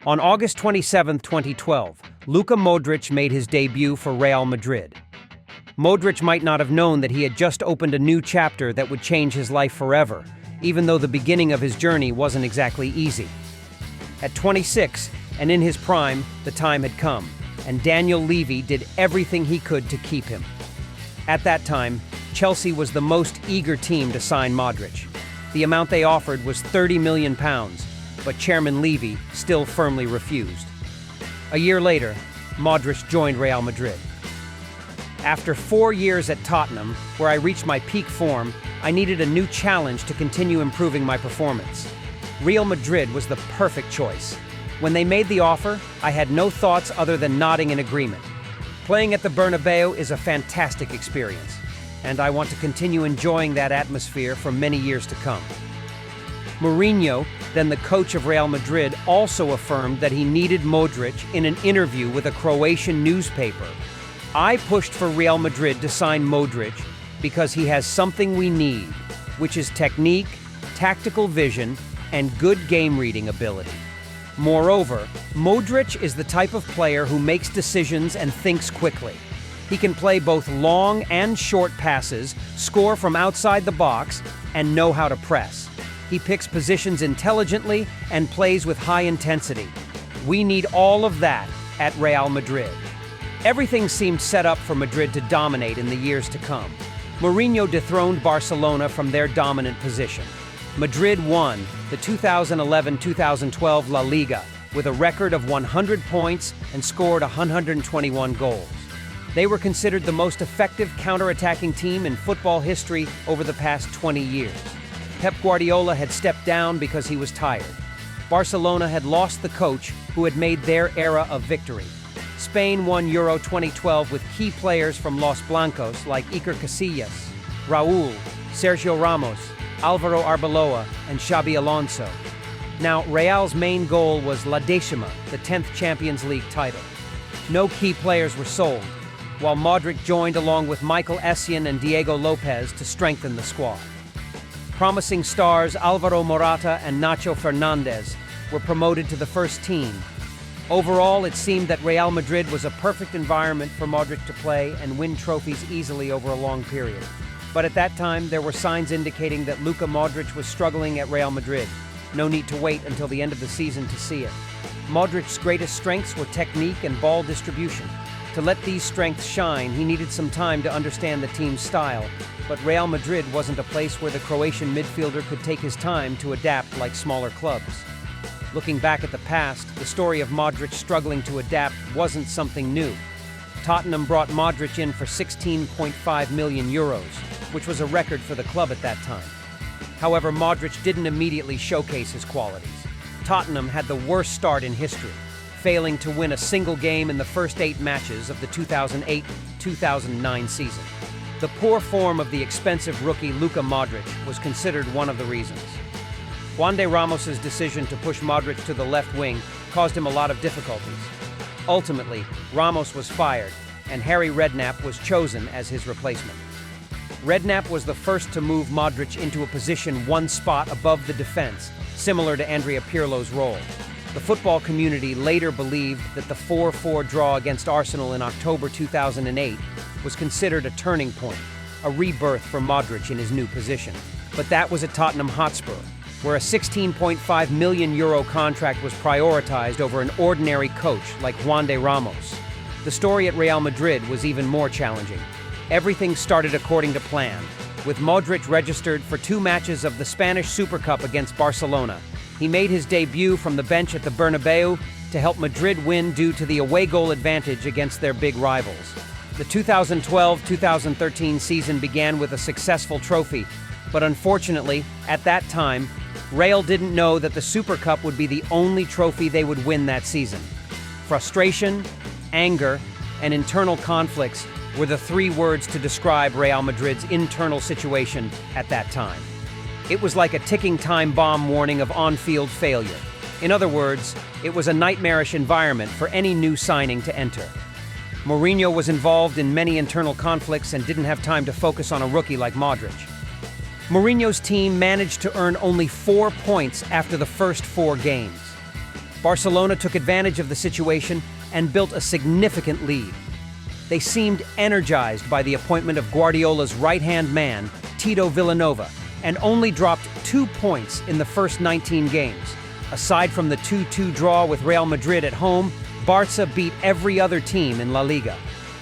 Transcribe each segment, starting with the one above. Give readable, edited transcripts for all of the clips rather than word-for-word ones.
On August 27, 2012, Luka Modric made his debut for Real Madrid. Modric might not have known that he had just opened a new chapter that would change his life forever, even though the beginning of his journey wasn't exactly easy. At 26, and in his prime, the time had come, and Daniel Levy did everything he could to keep him. At that time, Chelsea was the most eager team to sign Modric. The amount they offered was £30 million, but Chairman Levy still firmly refused. A year later, Modric joined Real Madrid. After 4 years at Tottenham, where I reached my peak form, I needed a new challenge to continue improving my performance. Real Madrid was the perfect choice. When they made the offer, I had no thoughts other than nodding in agreement. Playing at the Bernabeu is a fantastic experience, and I want to continue enjoying that atmosphere for many years to come. Mourinho, then the coach of Real Madrid, also affirmed that he needed Modric in an interview with a Croatian newspaper. I pushed for Real Madrid to sign Modric because he has something we need, which is technique, tactical vision, and good game-reading ability. Moreover, Modric is the type of player who makes decisions and thinks quickly. He can play both long and short passes, score from outside the box, and know how to press. He picks positions intelligently and plays with high intensity. We need all of that at Real Madrid. Everything seemed set up for Madrid to dominate in the years to come. Mourinho dethroned Barcelona from their dominant position. Madrid won the 2011-2012 La Liga with a record of 100 points and scored 121 goals. They were considered the most effective counter-attacking team in football history over the past 20 years. Pep Guardiola had stepped down because he was tired. Barcelona had lost the coach who had made their era of victory. Spain won Euro 2012 with key players from Los Blancos like Iker Casillas, Raúl, Sergio Ramos, Álvaro Arbeloa, and Xabi Alonso. Now, Real's main goal was La Décima, the 10th Champions League title. No key players were sold, while Modric joined along with Michael Essien and Diego Lopez to strengthen the squad. Promising stars Alvaro Morata and Nacho Fernandez were promoted to the first team. Overall, it seemed that Real Madrid was a perfect environment for Modric to play and win trophies easily over a long period. But at that time, there were signs indicating that Luka Modric was struggling at Real Madrid. No need to wait until the end of the season to see it. Modric's greatest strengths were technique and ball distribution. To let these strengths shine, he needed some time to understand the team's style, but Real Madrid wasn't a place where the Croatian midfielder could take his time to adapt like smaller clubs. Looking back at the past, the story of Modric struggling to adapt wasn't something new. Tottenham brought Modric in for €16.5 million, which was a record for the club at that time. However, Modric didn't immediately showcase his qualities. Tottenham had the worst start in history, failing to win a single game in the first 8 matches of the 2008-2009 season. The poor form of the expensive rookie Luka Modric was considered one of the reasons. Juan de Ramos's decision to push Modric to the left wing caused him a lot of difficulties. Ultimately, Ramos was fired, and Harry Redknapp was chosen as his replacement. Redknapp was the first to move Modric into a position one spot above the defense, similar to Andrea Pirlo's role. The football community later believed that the 4-4 draw against Arsenal in October 2008 was considered a turning point, a rebirth for Modric in his new position. But that was at Tottenham Hotspur, where a €16.5 million contract was prioritized over an ordinary coach like Juan de Ramos. The story at Real Madrid was even more challenging. Everything started according to plan, with Modric registered for 2 matches of the Spanish Super Cup against Barcelona. He made his debut from the bench at the Bernabeu to help Madrid win due to the away goal advantage against their big rivals. The 2012-2013 season began with a successful trophy, but unfortunately, at that time, Real didn't know that the Super Cup would be the only trophy they would win that season. Frustration, anger, and internal conflicts were the 3 words to describe Real Madrid's internal situation at that time. It was like a ticking time bomb warning of on-field failure. In other words, it was a nightmarish environment for any new signing to enter. Mourinho was involved in many internal conflicts and didn't have time to focus on a rookie like Modric. Mourinho's team managed to earn only 4 points after the first 4 games. Barcelona took advantage of the situation and built a significant lead. They seemed energized by the appointment of Guardiola's right-hand man, Tito Villanova, and only dropped 2 points in the first 19 games. Aside from the 2-2 draw with Real Madrid at home, Barca beat every other team in La Liga.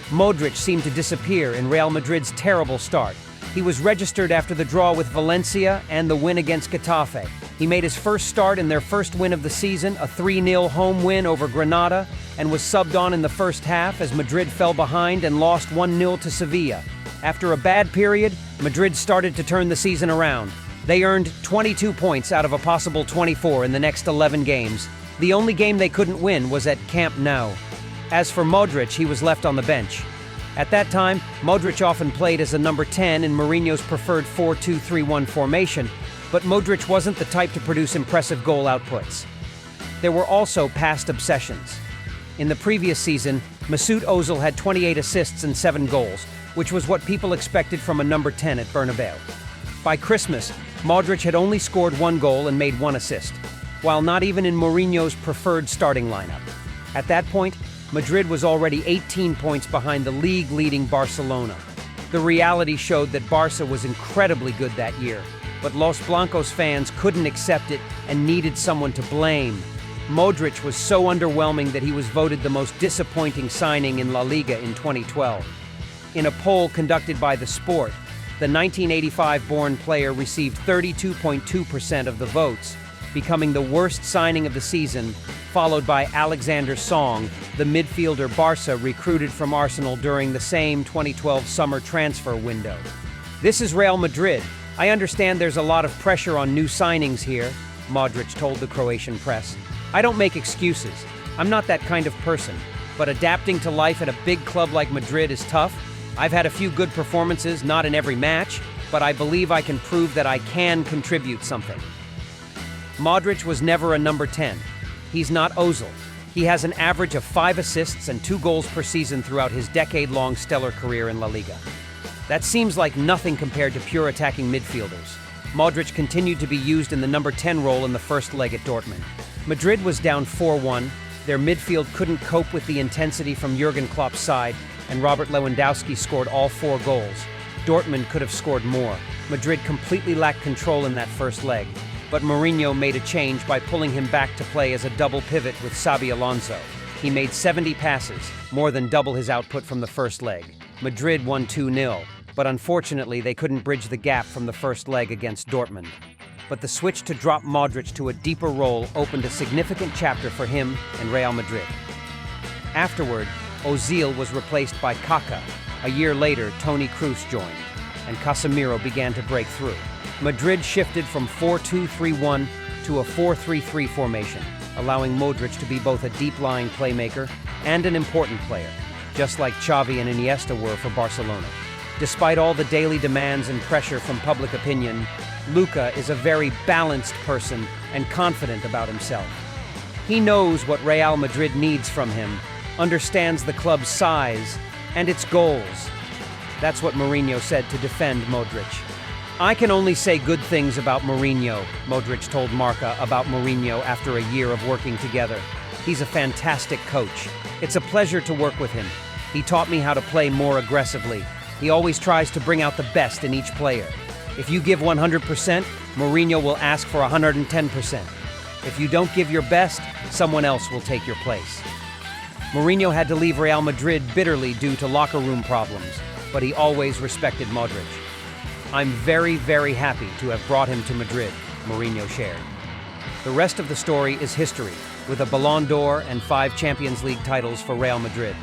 Modric seemed to disappear in Real Madrid's terrible start. He was registered after the draw with Valencia and the win against Getafe. He made his first start in their first win of the season, a 3-0 home win over Granada, and was subbed on in the first half as Madrid fell behind and lost 1-0 to Sevilla. After a bad period, Madrid started to turn the season around. They earned 22 points out of a possible 24 in the next 11 games. The only game they couldn't win was at Camp Nou. As for Modric, he was left on the bench. At that time, Modric often played as a number 10 in Mourinho's preferred 4-2-3-1 formation, but Modric wasn't the type to produce impressive goal outputs. There were also past obsessions. In the previous season, Mesut Ozil had 28 assists and 7 goals, which was what people expected from a number 10 at Bernabeu. By Christmas, Modric had only scored 1 goal and made 1 assist, while not even in Mourinho's preferred starting lineup. At that point, Madrid was already 18 points behind the league-leading Barcelona. The reality showed that Barca was incredibly good that year, but Los Blancos fans couldn't accept it and needed someone to blame. Modric was so underwhelming that he was voted the most disappointing signing in La Liga in 2012. In a poll conducted by The Sport, the 1985-born player received 32.2% of the votes, becoming the worst signing of the season, followed by Alexander Song, the midfielder Barca recruited from Arsenal during the same 2012 summer transfer window. "This is Real Madrid. I understand there's a lot of pressure on new signings here," Modric told the Croatian press. "I don't make excuses. I'm not that kind of person. But adapting to life at a big club like Madrid is tough. I've had a few good performances, not in every match, but I believe I can prove that I can contribute something." Modric was never a number 10. He's not Ozil. He has an average of 5 assists and 2 goals per season throughout his decade-long stellar career in La Liga. That seems like nothing compared to pure attacking midfielders. Modric continued to be used in the number 10 role in the first leg at Dortmund. Madrid was down 4-1. Their midfield couldn't cope with the intensity from Jurgen Klopp's side, and Robert Lewandowski scored all 4 goals. Dortmund could have scored more. Madrid completely lacked control in that first leg, but Mourinho made a change by pulling him back to play as a double pivot with Xabi Alonso. He made 70 passes, more than double his output from the first leg. Madrid won 2-0, but unfortunately they couldn't bridge the gap from the first leg against Dortmund. But the switch to drop Modric to a deeper role opened a significant chapter for him and Real Madrid. Afterward, Ozil was replaced by Kaká. A year later, Toni Kroos joined, and Casemiro began to break through. Madrid shifted from 4-2-3-1 to a 4-3-3 formation, allowing Modric to be both a deep-lying playmaker and an important player, just like Xavi and Iniesta were for Barcelona. Despite all the daily demands and pressure from public opinion, Luka is a very balanced person and confident about himself. He knows what Real Madrid needs from him, understands the club's size and its goals. That's what Mourinho said to defend Modric. "I can only say good things about Mourinho," Modric told Marca about Mourinho after a year of working together. "He's a fantastic coach. It's a pleasure to work with him. He taught me how to play more aggressively. He always tries to bring out the best in each player. If you give 100%, Mourinho will ask for 110%. If you don't give your best, someone else will take your place." Mourinho had to leave Real Madrid bitterly due to locker room problems, but he always respected Modric. "I'm very, very happy to have brought him to Madrid," Mourinho shared. The rest of the story is history, with a Ballon d'Or and 5 Champions League titles for Real Madrid.